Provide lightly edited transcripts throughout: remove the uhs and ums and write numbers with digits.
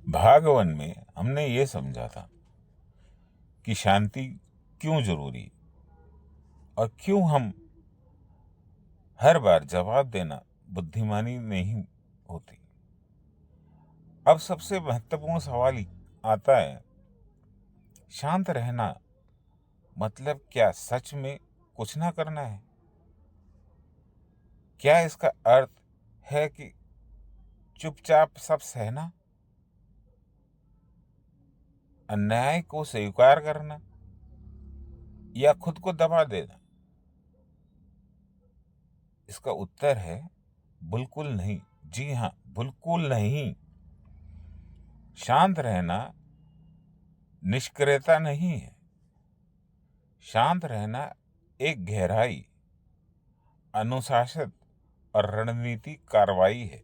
भागवन में हमने ये समझा था कि शांति क्यों जरूरी और क्यों हम हर बार जवाब देना बुद्धिमानी नहीं होती। अब सबसे महत्वपूर्ण सवाल आता है, शांत रहना मतलब क्या सच में कुछ ना करना है? क्या इसका अर्थ है कि चुपचाप सब सहना, अन्याय को स्वीकार करना या खुद को दबा देना? इसका उत्तर है बिल्कुल नहीं। जी हाँ, बिल्कुल नहीं। शांत रहना निष्क्रियता नहीं है। शांत रहना एक गहराई, अनुशासित और रणनीति कार्रवाई है।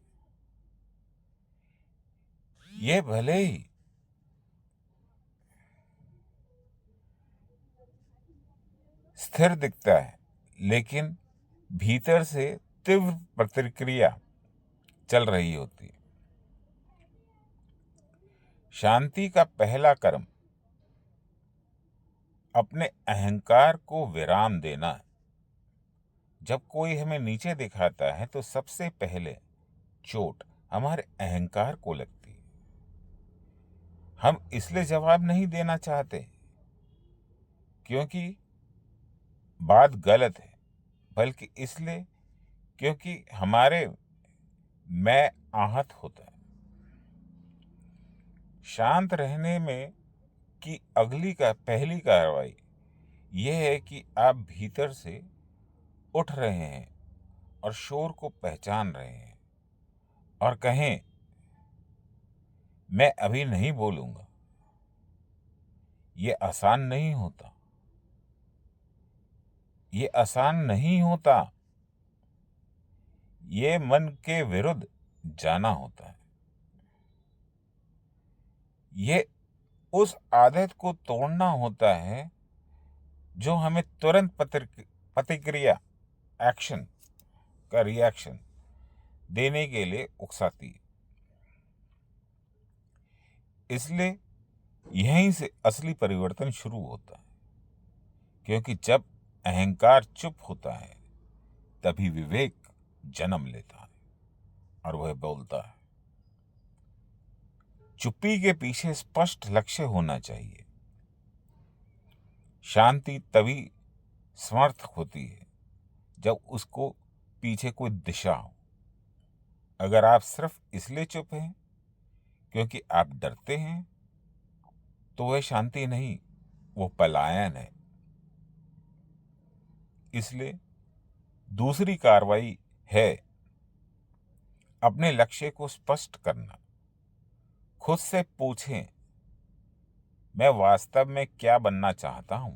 यह भले ही स्थिर दिखता है, लेकिन भीतर से तीव्र प्रतिक्रिया चल रही होती है। शांति का पहला कर्म अपने अहंकार को विराम देना है। जब कोई हमें नीचे दिखाता है तो सबसे पहले चोट हमारे अहंकार को लगती है। हम इसलिए जवाब नहीं देना चाहते क्योंकि बात गलत है, बल्कि इसलिए क्योंकि हमारे मैं आहत होता है। शांत रहने में की पहली कार्रवाई यह है कि आप भीतर से उठ रहे हैं और शोर को पहचान रहे हैं और कहें, मैं अभी नहीं बोलूंगा। ये आसान नहीं होता। ये आसान नहीं होता। ये मन के विरुद्ध जाना होता है। ये उस आदत को तोड़ना होता है जो हमें तुरंत प्रतिक्रिया, एक्शन का रिएक्शन देने के लिए उकसाती है। इसलिए यहीं से असली परिवर्तन शुरू होता है, क्योंकि जब अहंकार चुप होता है तभी विवेक जन्म लेता है और वह बोलता है। चुप्पी के पीछे स्पष्ट लक्ष्य होना चाहिए। शांति तभी समर्थ होती है जब उसको पीछे कोई दिशा हो। अगर आप सिर्फ इसलिए चुप हैं क्योंकि आप डरते हैं तो वह शांति नहीं, वो पलायन है। इसलिए दूसरी कार्रवाई है अपने लक्ष्य को स्पष्ट करना। खुद से पूछें, मैं वास्तव में क्या बनना चाहता हूं?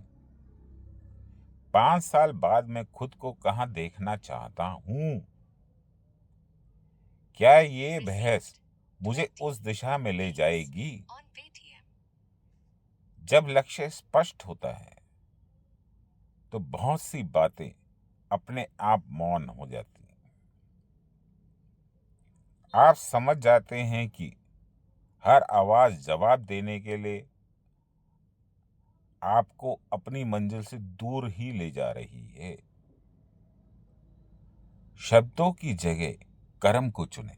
5 साल बाद मैं खुद को कहां देखना चाहता हूं? क्या ये बहस मुझे उस दिशा में ले जाएगी? जब लक्ष्य स्पष्ट होता है तो बहुत सी बातें अपने आप मौन हो जाती हैं। आप समझ जाते हैं कि हर आवाज जवाब देने के लिए आपको अपनी मंजिल से दूर ही ले जा रही है। शब्दों की जगह कर्म को चुनें।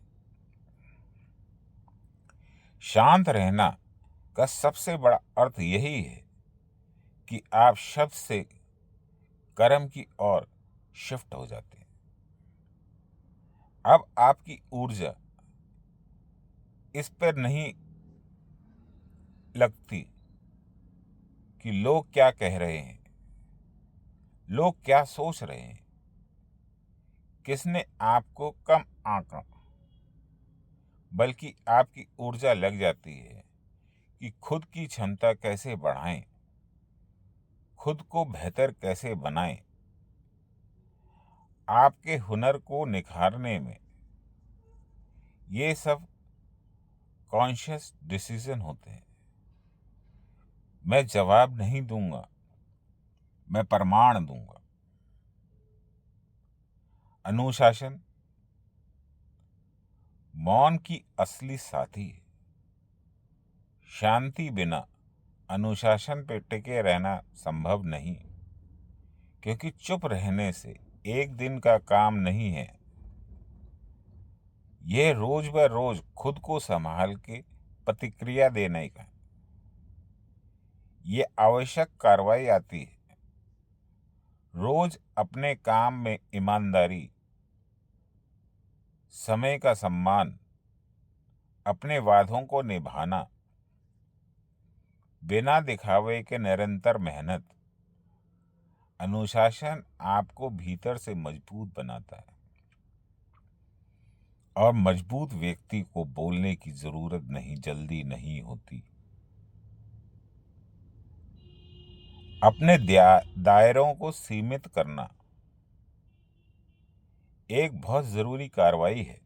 शांत रहना का सबसे बड़ा अर्थ यही है कि आप शब्द से कर्म की ओर शिफ्ट हो जाते हैं। अब आपकी ऊर्जा इस पर नहीं लगती कि लोग क्या कह रहे हैं, लोग क्या सोच रहे हैं, किसने आपको कम आंका, बल्कि आपकी ऊर्जा लग जाती है कि खुद की क्षमता कैसे बढ़ाएं, खुद को बेहतर कैसे बनाएं। आपके हुनर को निखारने में ये सब कॉन्शियस डिसीजन होते हैं। मैं जवाब नहीं दूंगा, मैं प्रमाण दूंगा। अनुशासन मौन की असली साथी है। शांति बिना अनुशासन पे टिके रहना संभव नहीं, क्योंकि चुप रहने से एक दिन का काम नहीं है। यह रोज ब रोज खुद को संभाल के प्रतिक्रिया देने का ये आवश्यक कार्रवाई आती है। रोज अपने काम में ईमानदारी, समय का सम्मान, अपने वादों को निभाना, बिना दिखावे के निरंतर मेहनत, अनुशासन आपको भीतर से मजबूत बनाता है। और मजबूत व्यक्ति को बोलने की जरूरत नहीं, जल्दी नहीं होती। अपने दायरों को सीमित करना एक बहुत जरूरी कार्रवाई है।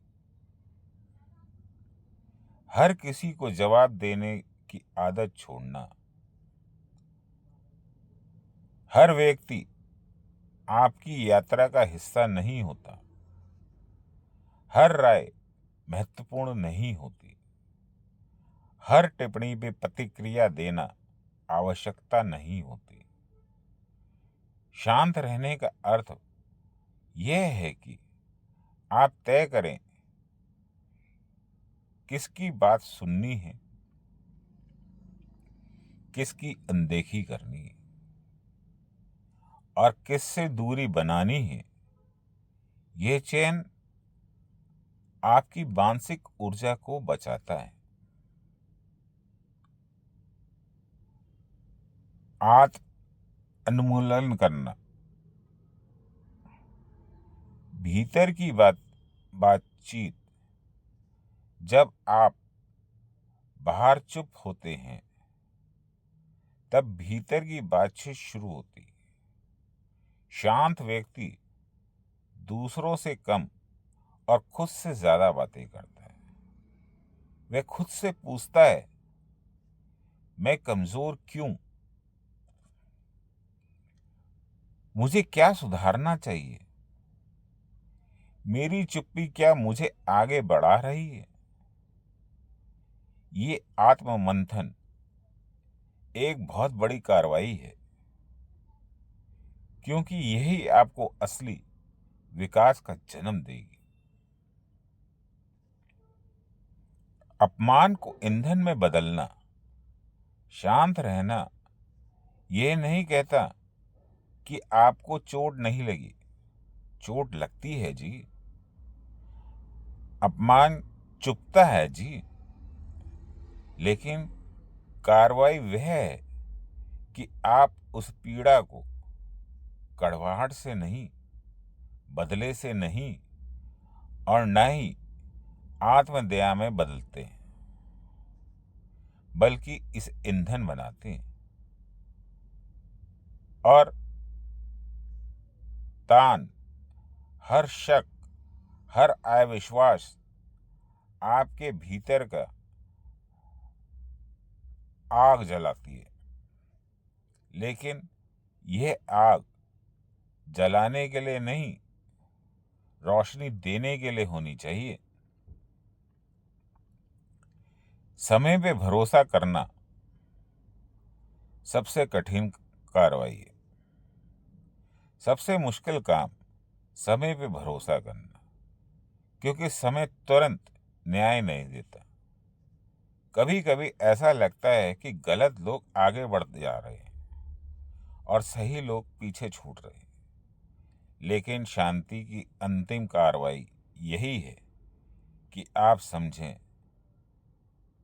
हर किसी को जवाब देने की आदत छोड़ना। हर व्यक्ति आपकी यात्रा का हिस्सा नहीं होता। हर राय महत्वपूर्ण नहीं होती। हर टिप्पणी पे प्रतिक्रिया देना आवश्यकता नहीं होती। शांत रहने का अर्थ यह है कि आप तय करें किसकी बात सुननी है, किसकी अनदेखी करनी है और किससे दूरी बनानी है। यह चयन आपकी मानसिक ऊर्जा को बचाता है। आत्म अनुमूलन करना। भीतर की बातचीत। जब आप बाहर चुप होते हैं तब भीतर की बातचीत शुरू होती है। शांत व्यक्ति दूसरों से कम और खुद से ज्यादा बातें करता है। वह खुद से पूछता है, मैं कमजोर क्यों? मुझे क्या सुधारना चाहिए? मेरी चुप्पी क्या मुझे आगे बढ़ा रही है? ये आत्म मंथन एक बहुत बड़ी कार्रवाई है, क्योंकि यही आपको असली विकास का जन्म देगी। अपमान को ईंधन में बदलना। शांत रहना यह नहीं कहता कि आपको चोट नहीं लगी। चोट लगती है जी। अपमान चुभता है जी। लेकिन कार्रवाई वह है कि आप उस पीड़ा को कड़वाहट से नहीं, बदले से नहीं और न ही आत्मदया में बदलते हैं, बल्कि इस ईंधन बनाते हैं। और तान, हर शक, हर अविश्वास आपके भीतर का आग जलाती है। लेकिन यह आग जलाने के लिए नहीं, रोशनी देने के लिए होनी चाहिए। समय पे भरोसा करना सबसे कठिन कार्रवाई है। सबसे मुश्किल काम समय पे भरोसा करना, क्योंकि समय तुरंत न्याय नहीं देता। कभी कभी ऐसा लगता है कि गलत लोग आगे बढ़ जा रहे हैं और सही लोग पीछे छूट रहे हैं। लेकिन शांति की अंतिम कार्रवाई यही है कि आप समझें,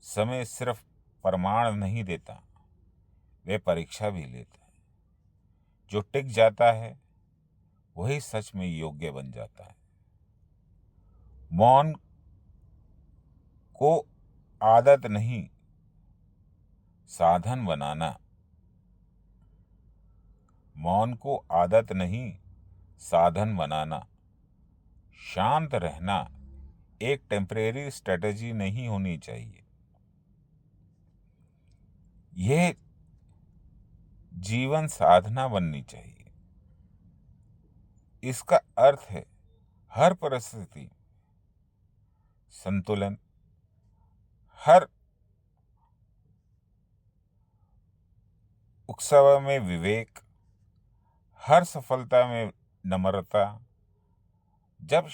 समय सिर्फ प्रमाण नहीं देता, वह परीक्षा भी लेता है। जो टिक जाता है वही सच में योग्य बन जाता है। मौन को आदत नहीं, साधन बनाना। मौन को आदत नहीं, साधन बनाना। शांत रहना एक टेम्परेरी स्ट्रेटजी नहीं होनी चाहिए। यह जीवन साधना बननी चाहिए। इसका अर्थ है हर परिस्थिति संतुलन, हर उत्सव में विवेक, हर सफलता में नम्रता। जब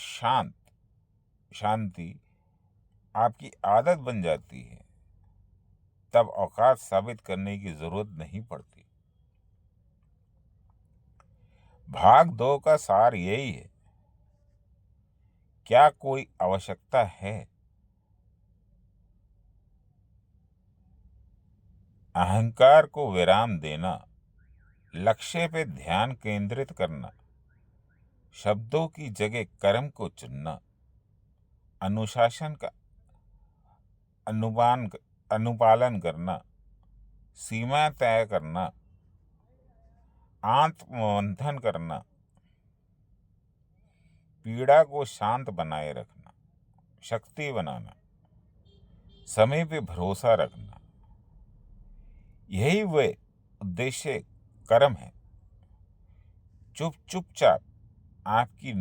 शांति आपकी आदत बन जाती है, तब औकात साबित करने की जरूरत नहीं पड़ती। भाग दो का सार यही है, क्या कोई आवश्यकता है? अहंकार को विराम देना, लक्ष्य पे ध्यान केंद्रित करना, शब्दों की जगह कर्म को चुनना, अनुशासन का अनुपालन करना, सीमा तय करना, आत्ममंथन करना, पीड़ा को शांत बनाए रखना, शक्ति बनाना, समय पे भरोसा रखना, यही वे उद्देश्य कर्म है। चुपचाप आपकी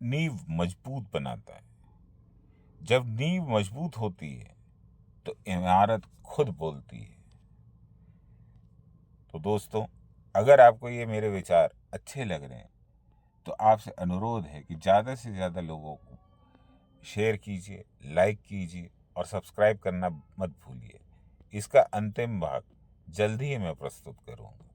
नींव मजबूत बनाता है। जब नींव मजबूत होती है तो इमारत खुद बोलती है। तो दोस्तों, अगर आपको ये मेरे विचार अच्छे लग रहे हैं तो आपसे अनुरोध है कि ज़्यादा से ज़्यादा लोगों को शेयर कीजिए, लाइक कीजिए और सब्सक्राइब करना मत भूलिए। इसका अंतिम भाग जल्दी ही मैं प्रस्तुत करूँगा।